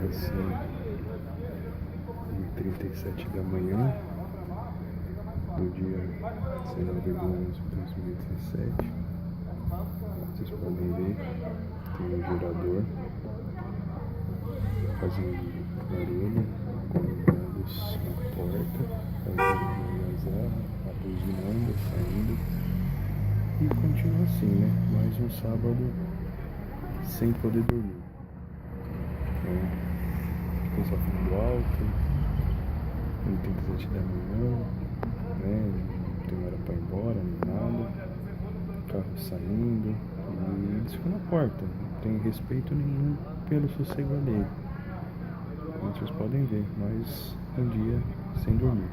11h37 da manhã do dia 19/11/2017. Vocês podem ver, tem um gerador fazendo barulho, convidados na porta, fazendo algazarra, buzinando, saindo. E continua assim, né? Mais um sábado sem poder dormir. Pessoal falando alto, 11h37 da manhã, né? Não tem hora pra ir embora, nem nada. Carro saindo, e eles ficam na porta, não tem respeito nenhum pelo sossego alheio. Como vocês podem ver, mais um dia sem dormir.